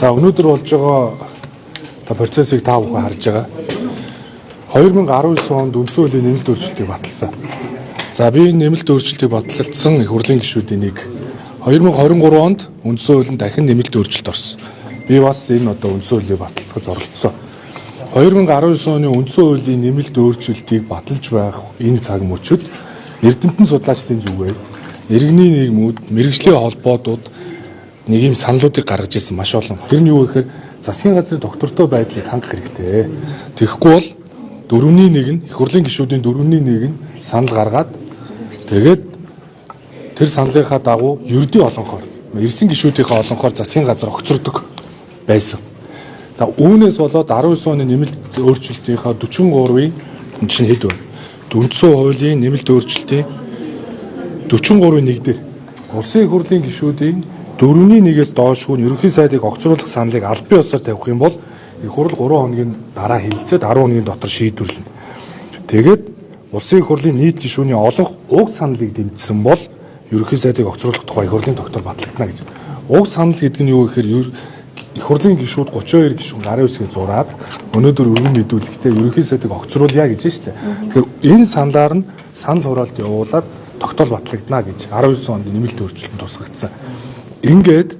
За өнөөдөр болж байгаа процессыг та бүхэн харж байгаа. 2019 онд үндсэн хуулийн нэмэлт өөрчлөлтийг баталсан. За би энэ нэмэлт өөрчлөлтийг батлагдсан их хурлын гишүүдийн нэг 2023 онд үндсэн хуулинд дахин нэмэлт өөрчлөлт орсон. Би бас энэ одоо үндсэн хуулийг баталдахад оролцсон. 2019 оны үндсэн хуулийн нэмэлт өөрчлөлтийг баталж байх энэ цаг мөчид эрдэмтэн судлаачдын зүгээс иргэний нийгмүүд, мэргэжлийн холбоотууд нэг юм саналуудыг гаргаж ирсэн маш олон. Тэр нь юу гэхээр засгийн газрын доктортой байдлыг хангах хэрэгтэй. Тэгэхгүй бол 4-1 нь их хурлын гишүүдийн 4-1 нь санал гаргаад тэгээд тэр саналынхаа дагуу ердийн олонхоор ирсэн гишүүдийнхээ олонхоор засгийн газар огцордог байсан. За үүнээс болоод 19 оны нэмэлт өөрчлөлтийнхаа 43-ийн чинь хэд вэ? Үндсэн хуулийн нэмэлт өөрчлөлтийн 43-ийн 1 дээр улсын их хурлын гишүүдийн 4-1-ээс доошгүй ерөнхий сайдыг огцруулах саналыг аль бие усаар тавих юм бол их хурл 3 хоногийн дараа хэлэлцээд 10 хоногийн дотор шийдвэрлэнэ. Тэгээд улсын их хурлын нийт гишүүний олонх уг саналыг дэмжсэн бол ерөнхий сайдыг огцруулах тухай их хурлын доктор батлагдана гэж. Уг санал гэдэг нь юу гэхээр их хурлын гишүүд 32 гишүүн 19-ийг зураад өнөөдөр өргөн мэдүүлэхдээ ерөнхий сайдыг огцруулъя гэж байна шүү дээ. Тэгэхээр энэ саналаар нь санал хураалт явуулаад тогтоол батлагдана гэж 19 онд нэмэлт өөрчлөлт тусгагдсан. Ингээд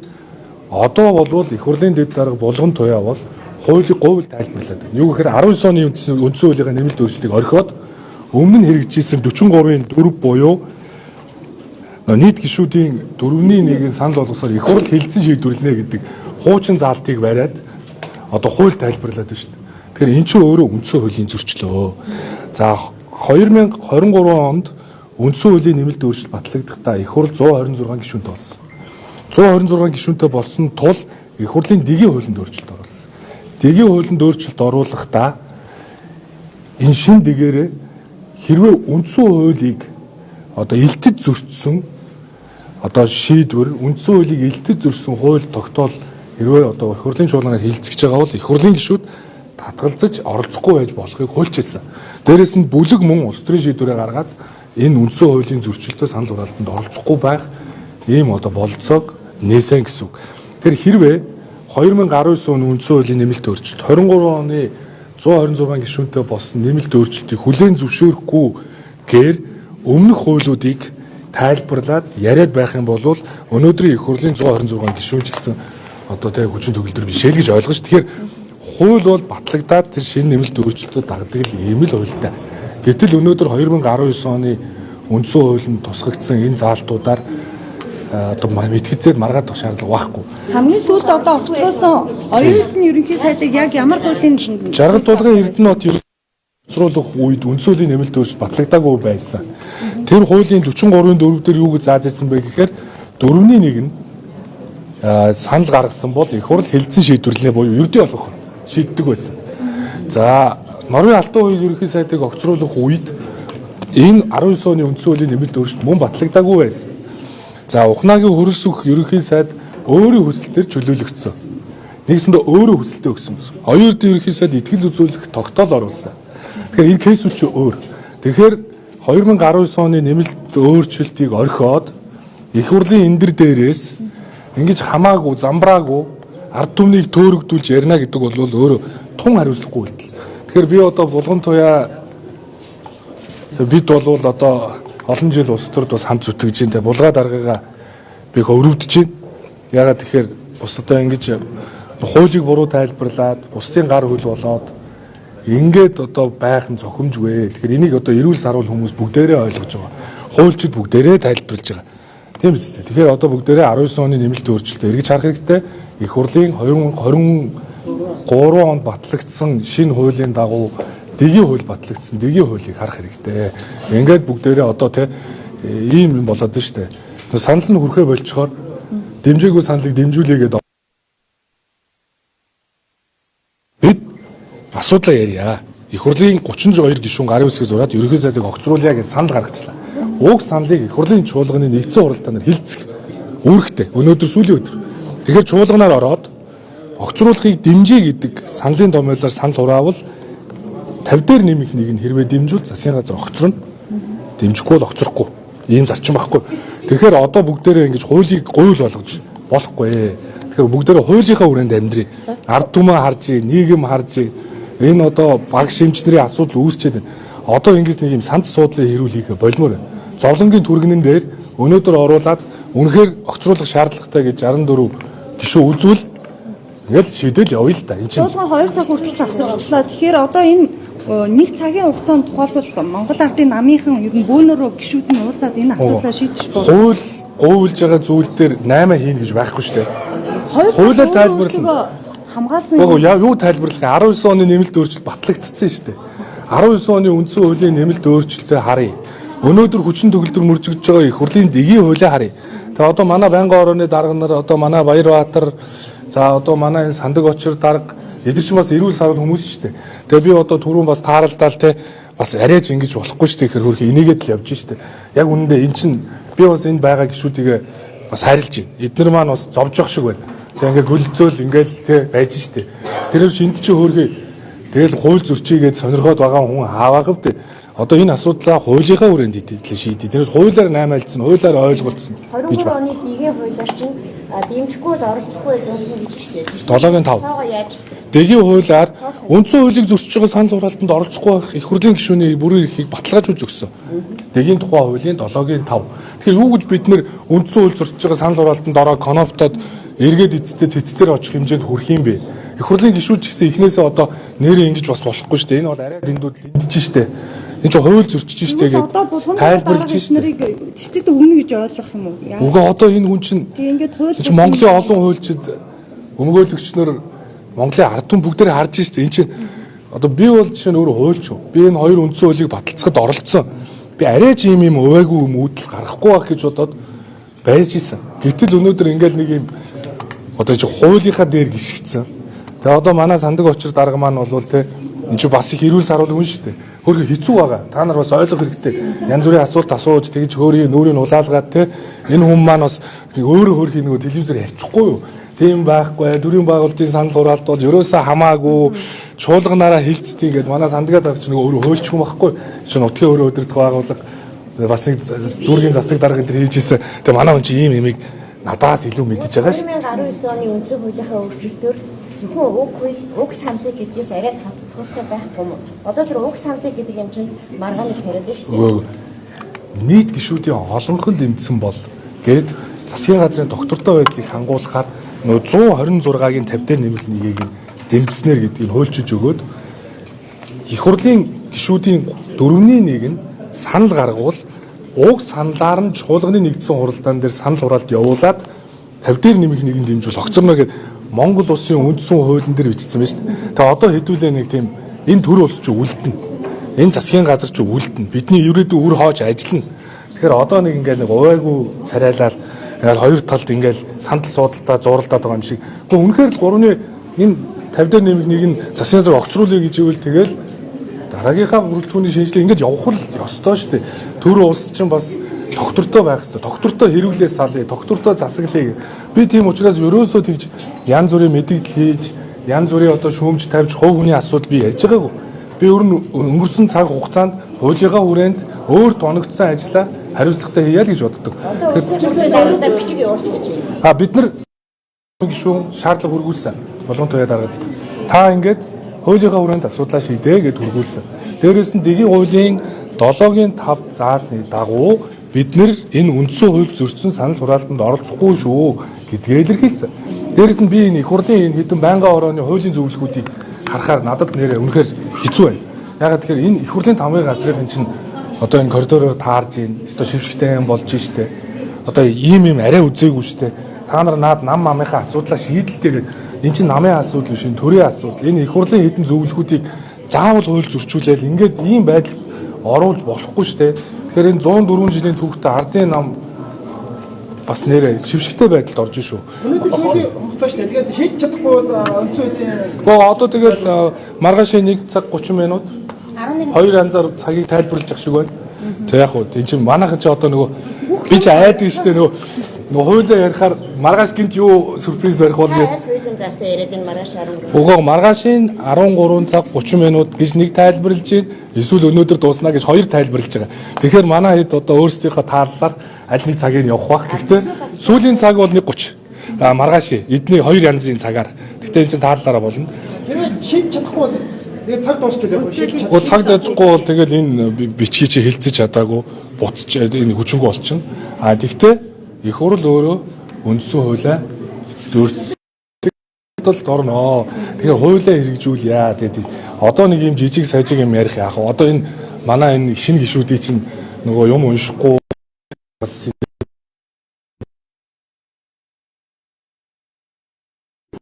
одоо болвол их хурлын дэд дарга булган туяа бол хуулийн говьл тайлбарлаад байна. Юу гэхээр 19 оны үндсэн хуулийнхаа нэмэлт өөрчлөлтийг орхиод өмнө нь хэрэгжижсэн 43-ийн 4 буюу нийт гишүүдийн 4-1-ийг санал болгосоор их хурл хэлэлцэн шийдвэрлэнэ гэдэг хуучин заалтыг бариад одоо хууль тайлбарлаад байна шүү дээ. Тэгэхээр эн чинь өөрөө үндсэн хуулийн зөрчлөө. За 2023 онд үндсэн хуулийн нэмэлт өөрчлөлт батлагдахдаа их хурл 126 гишүүнтэй болсон. 126 гишүүнтэй болсон тул их хурлын дэгийн хуулинд өөрчлөлт оруулсан. Дэгийн хуулинд өөрчлөлт оруулахдаа энэ шин дэгээрээ хэрвээ үндсэн хуулийг одоо илтэд зөрчсөн одоо шийдвэр үндсэн хуулийг илтэд зөрчсөн хууль тогтоол хэрвээ одоо их хурлын чуулганаар хилцэж байгаа бол их хурлын гишүүд татгалзаж оролцохгүй байж болохыг хуульчилсан. Дээрээс нь бүлэг мөн улс төрийн шийдвэрээ гаргаад энэ үндсэн хуулийн зөрчилтөд санал хураалтанд оролцохгүй байх ийм одоо болцоог нээсэн гэсэн үг. Тэр хэрвээ 2019 оны үндсэн хуулийн нэмэлт өөрчлөлт 23 оны 126 гишүүнтэй болсон нэмэлт өөрчлөлтийг хүлээн зөвшөөрөхгүй гээр өмнөх хуулиудыг тайлбарлаад яриад байх юм бол өнөөдрийн их хурлын 126 гишүүн ч гэсэн одоо тэг хүчин төгөлдөр биш л гэж ойлгож. Тэгэхээр хууль бол батлагдаад тэр шинэ нэмэлт өөрчлөлтөд дагдаг л ийм л хуультай. Гэтэл өнөөдөр 2019 оны үндсэн хуулинд тусгагдсан энэ заалтуудаар одоо мэдгэцээд маргаад авах шаардлага байхгүй. Хамгийн сүүлд одоо огцруулсан оюутны ерөнхий сайдыг яг ямар хуулийн жаргал тулгын Эрдэнэт огцруулах үед үндсэн хуулийн нэмэлт өөрчлөлт батлагдаагүй байсан. Тэр хуулийн 43-ийн 4 дээр юу гэж зааж ирсэн бэ гэхээр 4-1 нь санал гаргасан бол их хурл хэлэлцэн шийдвэрлэнэ буюу ердийн олох шийддэг байсан. За Норвегийн Алтан хуулийн ерөнхий сайдыг огцруулах үед энэ 19 оны үндсэн хуулийн нэмэлт өөрчлөлт мөн батлагдаагүй байсан. За Ухнагийн хөрс өх ерөнхий сайд өөрийн хүсэлтээр чөлөөлөгдсөн. Нэгсэндээ өөрөө хүсэлтээ өгсөн гэсэн. Оюутны ерөнхий сайд итгэл үзүүлэх тогтоол оруулсан. Тэгэхээр энэ кейсүүд чи өөр. Тэгэхээр 2019 оны нэмэлт өөрчлөлтийг орхиод их хурлын эндэр дээрээс ингэж хамаагүй, замбраагүй ард түмнийг төөрөгдүүлж ярина гэдэг бол өөрөө тун хариуцлагагүй үйлдэл. Тэгэхээр би одоо булган туяа бид бол одоо олон жил улс төрд бас хамт зүтгэж байна. Булгаа даргаагаа би өрөвдөж байна. Ягаад тэгэхээр бусдаа ингэж хуулийг буруу тайлбарлаад бусдын гар хөл болоод ингээд одоо байх нь зохимжгүй. Тэгэхээр энийг одоо эрүүл сарвал хүмүүс бүгдээрээ ойлгож байгаа. Хуульчид бүгдээрээ тайлбарлаж байгаа. Тийм биз дээ. Тэгэхээр одоо бүгдээрээ 19 оны нэмэлт өөрчлөлтөд эргэж харах хэрэгтэй. Их хурлын 2023 онд батлагдсан шинэ хуулийн дагуу дэгийн хууль батлагдсан. Дэгийн хуулийг харах хэрэгтэй. Ингээд бүгдээрээ одоо ийм юм болоод байна шүү дээ. Санал нь хүрхээ болчхоор дэмжээгүй саналыг дэмжүүлээ гэдэг бид асуудлаа ярья. Их хурлын 32 гишүүн 19-ийг зураад ерөнхий сайдыг огцруулъя гэж санал гаргачлаа. Уг саналыг их хурлын чуулганы нэгдсэн хуралдаанаар хилцэх үүрэгтэй. Өнөөдөр сүүлийн өдөр. Тэгэхээр чуулганаар ороод огцруулахыг дэмжээ гэдэг саналын томьёолоор санал хураавал 50 дээр нэмэх нэг нь хэрвээ дэмжүүл засгийн газар огцорно. Дэмжихгүй бол огцрохгүй. Ийм зарчим байхгүй. Тэгэхээр одоо бүгдээрээ ингэж хуулийг говьл болгож болохгүй. Тэгэхээр бүгдээрээ хуулийнхаа хүрээнд амьдрий. Ард түмээ харж, нийгэм харж, энэ одоо баг шимчнэрийн асуудал үүсчээд байна. Одоо ингэж нэг юм санд суудлын хэрүүл хийх болмоор байна. Зовлонгийн түргэнэн дээр өнөөдөр оруулаад үнэхээр огцруулах шаардлагатай гэж 64 гишүүн үзвэл ингээл шийдэл явъя л да. Энэ чинь Дуулгын 2 цаг хүртэл завсарлаа. Тэгэхээр одоо энэ нэг цагийн хугацаанд тухайлбал Монгол Ардын намынхан ер нь бөөнөрөө гишүүд нь уулзаад энэ асуудлаа шийдэж болно. хууль гуйлж байгаа зүйл дээр 8 хийн гэж байхгүй шүү дээ. Хуулиар тайлбарлана. Хамгаалсан Юу тайлбарлах вэ? 19 оны нэмэлт өөрчлөлт батлагдсан шүү дээ. 19 оны үндсэн хуулийн нэмэлт өөрчлөлтөд харъя. Өнөөдөр хүчин төгөлдөр мөржигдөж байгаа их хурлын дэгийн хуулийг харъя. Тэгээ одоо манай байнгын орооны дарга нар, одоо манай Баярбаатар, за одоо манай энэ Сандаг очир дарга эдгээр чинь бас эрүүл сарвал хүмүүс шүү дээ. Тэгээ би одоо түрүүн бас тааралдаал те бас арайж ингэж болохгүй шүү дээ. Ихэр хөрх энийгээд л явж шүү дээ. Яг үнэндээ эн чинь би бас энэ байгаа гişүүдийг бас харилж байна. Эднэр маань бас зовж явах шиг байна. Тэгээ ингээ гөлцөөл ингээл те байж шүү дээ. Тэрээр шинт чи хөөрхий тэгэл хууль зөрчийгээд сонирхоод байгаа хүн хааваа гэвдээ. Одоо энэ асуудлаа хуулийнхаа хүрээнд шийдээ. Тэрээс хуулиар 8 альцсан, хуулиар ойлголцсон гэж 23 оны дэгийн хуулиар чинь дэмжихгүй л оролцохгүй зөвхөн гэж штеп. 7-гийн 5. Тоогоо яаж Дэгийн хуулиар үндсэн хуулийг зөрчиж байгаа санал хураалтанд оролцохгүй байх их хурлын гишүүний бүрийн эрхийг баталгаажуулж өгсөн. Дэгийн тухай хуулийн 7-гийн 5. Тэгэхээр юу гэж бид нэр үндсэн хууль зөрчиж байгаа санал хураалтанд ороо коноптод эргээд эцэстээ цэцтэр очих хэмжээнд хүрэх юм бэ? Их хурлын гишүүд ч гэсэн эхнээсээ одоо нэрээ ингэж бас болохгүй шүү дээ. Энэ бол арай дэндүүд дэмжиж штэ. Энэ ч хууль зөрчиж штэ гэж тайлбарлаж штэ. нарыг цэцэд өгнө гэж ойлгох юм уу? Уга одоо энэ хүн чинь Ингээд хууль энэ чинь Монголын олон хуульчид өмгөөлөгчнөр Монголын ард түмэн бүгдээрээ харж штэ. Энэ чинь одоо би бол жишээ нь өөрөө хуульч. Би энэ хоёр үндсэн хуулийг баталцахад оролцсон. Би арайч юм өвөөгүй үүдэл гаргахгүй байх гэж бодоод байж исэн. Гэтэл өнөөдөр ингээл нэг юм одоо чи хуулийнхаа дээр гიშгцэн. Тэгээ одоо манай Сандаг очир дарга маань бол те энэ чи бас их эрүүл сарвал хүн шүү дээ. Хөргө хэцүү байгаа. Та нар бас ойлгох хэрэгтэй. Янз бүрийн асуулт асууж тэгж хөөрийн нүрийг улаалгаад те энэ хүн маань бас өөрөө хөрхийн нөгөө телевизээр ярьчихгүй юу? Тийм байхгүй. Төрийн байгуулалтын санал хураалт бол ерөөсөө хамаагүй чуулганаараа хилцдэг ингээд манай Сандгаа дарга ч нөгөө өөрөө хөөлч хүн байхгүй. Чи нутгийн өөрөө өдөртөх байгууллага бас нэг дүүргийн засаг дарга энэ хийж ирсэн. Тэгээ манай хүн чи ийм имийг надаас илүү мэдж байгаа шүү. 2019 оны үндсэн хуулийнхаа өөрчлөлтөөр зөвхөн уг саналыг гэдгээс арай татдагтай байхгүй юм. Одоо тэр уг саналыг гэдэг юм чинь маргааны тариад байна шүү дээ. Нийт гишүүдийн олонхын дэмжсэн бол гээд засгийн газрын доктортой байдлыг хангуулахаар нөө 126-гийн 50 дээр нэмэх нэгийг дэмжснээр гэдгийг хуульчилж өгөөд их хурлын гишүүдийн 4/1 нь санал гаргавал уг саналаар нь чуулганы нэгдсэн хуралдаан дээр санал хураалт явуулаад 50 дээр нэмэх нэгийг дэмжүүл огцорно гэд Монгол улсын үндсэн хуулийн дээр бичсэн байна шүү дээ. Тэгээ одоо хэдүүлээ нэг тийм энэ төр улс ч үлдэнэ. Энэ засгийн газар ч үлдэнэ. Бидний ерөөдөө үр хоож ажиллана. Тэгэхээр одоо нэг ингээл нэг увайгүй царайлал ингээл хоёр талд ингээл сандал суудалтаа зууралдаад байгаа юм шиг. Гэхдээ үнэхээр л 3-ны энэ 50 дээр нэмэх нэг нь засгийн газар огцруулъя гэж ивэл тэгэл дараагийнхаа бүрэлдэхүүний шинжилгээ ингээд явах л ёстой шүү дээ. Төр улс чинь бас доктортой байх хэрэгтэй. Доктортой хэрэглээс салъя, доктортой засаглая. Би тийм учраас ерөөсөө тэгж янз бүрийн мэдээлэл хийж, янз бүрийн одоо шүүмж тавьж хувь хүний асуудал би ярьж байгаагүй. Би өнгөрсөн цаг хугацаанд хуулийнхаа хүрээнд өөрт оногдсон ажлаа хариуцлагатай хийя л гэж боддог. Одоо үндсэн хуулийн дараагаар бичиг явуулчих гэж байна. Бид нар гишүүн шаардлага хургуулсан. Болгон туяа дараад та ингээд хуулийнхаа хүрээнд асуудлаа шийдээ гэд хургуулсан. Дээрээс нь дэгийн хуулийн 7-гийн 5 заасны дагуу бид нэр энэ үндсэн хууль зөрчсөн санал хураалтанд оролцохгүй шүү гэдгээ илэрхийлсэн. Дээрээс нь би энэ их хурлын энэ хэдэн байнгын орооны хуулийн зөвлөгүүдийг харахаар надад нэрээ үнэхээр хэцүү байна. Ягаад тэгэхээр энэ их хурлын тамгын газрын чинь одоо энэ коридороор таарж ийн, өстой шившгтэй юм болж штэ. Одоо ийм арай үзээгүй штэ. Та нар наад нам мамынхаа асуудлаа шийдэлтэй гэдэг. Энэ чинь намын асуудал биш, энэ төрийн асуудал. Энэ их хурлын хэдэн зөвлөгүүдийг заавал хууль зөрчүүлээл ингээд ийм байдал оруулж болохгүй штэ. Тэгэхээр энэ 104 жилийн түүхтэй ардын нам бас нэрээ шившгтэй байдалд орж шүү. Өнөөдөр шийдэх хугацаа шүү дээ. Тэгээд шийдэж чадахгүй үндсэн хуулийн Гэхдээ одоо тэгэл маргааш 1 цаг 30 минут 2 янзаар цагийг тайлбарлаж явах шиг байна. Тэг яг уу энэ чинь манайхан чи одоо нөгөө би чи айдаг шүү дээ нөгөө хуулиа ярихаар маргааш гинт юу сюрприз барих бол гээд Хуулийн залтаа яриад энэ маргааш 13. Угаа маргаашийн 13 цаг 30 минут гэж нэг тайлбарлаж байна. Эсвэл өнөөдөр дуусна гэж хоёр тайлбарлаж байгаа. Тэгэхээр манай хэд одоо өөрсдийнхөө тааллаар аль нэг цагийг явах бах. Гэхдээ сүүлийн цаг бол 1:30. Маргааш эдний хоёр янзын цагаар. Гэтэ энэ чинь тааллаараа болно. хэрэг шийдэж чадахгүй бол тэгээд цаг дуусчих яг шийдэж Гоо цаг дэжгүй бол тэгэл энэ бичгийг чи хилцэж чадаагүй буцаж энэ хүчингү болчихно. Тэгтээ их хурл өөрөө үндсэн хуулиа зөрчилдөлд орно. Тэгэхээр хуулиа хэрэгжүүлъя. Тэгээд одоо нэг юм жижиг сажиг юм ярих яах вэ? Одоо энэ манай энэ шинэ гишүүдийн чинь нөгөө юм уншихгүй бас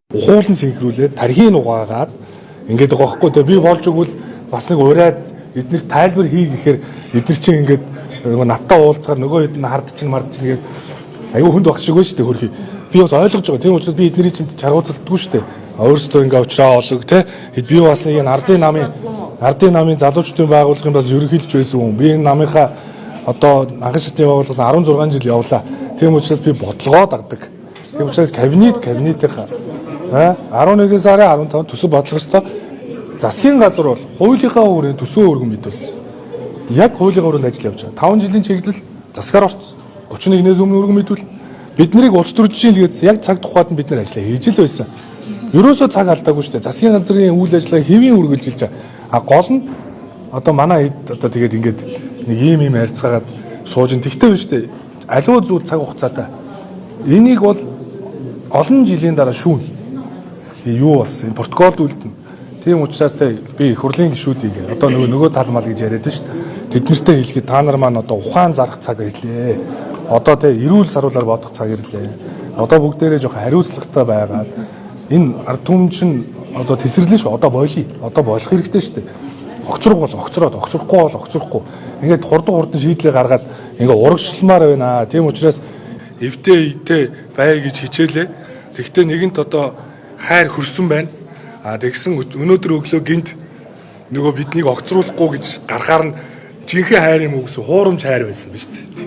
ухуулан синхруулээд тархийн угаагаад ингээд байгаа байхгүй. Тэгээ би болж өгвөл бас нэг ураад эднэр тайлбар хий гэхээр эднэр чинь ингээд нөгөө надтай уулзахаар нөгөө хэд нь хард чинь мард чинь ингээд аюу хүнд баг шиг байна шүү дээ хөрхий. Би бас ойлгож байгаа. Тийм учраас би эднэрийн чинь чаргуулдаггүй шүү дээ. Өөрөөсөө ингээд уучраа олог те. Би бас нэг энэ ардын намын залуучдын байгууллагын бас ерөнхийлж байсан хүн. Би энэ намынхаа одоо анхан шатны байгууллагаас 16 жил явлаа. Тийм учраас би бодлогоо дагдаг. Тийм учраас кабинетийнхаа 11 сарын 15 төсөв бодлогочтой засгийн газар бол хуулийнхаа хүрээнд төсөө өргөн мэдүүлсэн. Яг хуулийнхаа хүрээнд ажил явж байгаа. 5 жилийн чиглэл засгаар орцсон. 31-ээс өмнө өргөн мэдүүл. Бид нарыг улс төрчин хэлгээд яг цаг тухайд нь бид нар ажиллаа хийж л байсан. Ерөөсөө цаг алдаагүй шүү дээ. Засгийн газрын үйл ажиллагаа хэвийн үргэлжилж байгаа. Гол нь одоо манай хэд одоо тэгээд ингээд нэг ийм харьцаагаад сууж ин тэгтэй биш үү? Аливаа зүйл цаг хугацаатай. Энийг бол олон жилийн дараа шүүн. Юу болсон? Протоколд үлдэнэ. Тийм учраас би их хурлын гишүүдийг одоо нөгөө тал мал гэж яриад шүү дээ. Тэд нартэй хэлэхэд та нар маань одоо ухаан зарах цаг ирлээ. Одоо эрүүл саруулаар бодох цаг ирлээ. Одоо бүгдээрээ жоохон хариуцлагатай байгаад энэ ард түмэн чинь одоо тесрэглээ шүү. Одоо бойлоо. Одоо болох хэрэгтэй шүү дээ. Огцрохгүй бол огцрохгүй. Ингээд хурдан шийдлээ гаргаад ингээд урагшламаар байна. Тийм учраас эвтэй бай гэж хичээлээ. Тэгвэл нэгэнт одоо хайр хөрсөн байна. Тэгсэн өнөөдөр өглөө гинт нөгөө биднийг огцруулахгүй гэж гарахаар нь жинхэнэ хайр юм уу гэсэн хуурамч хайр байсан биз дээ.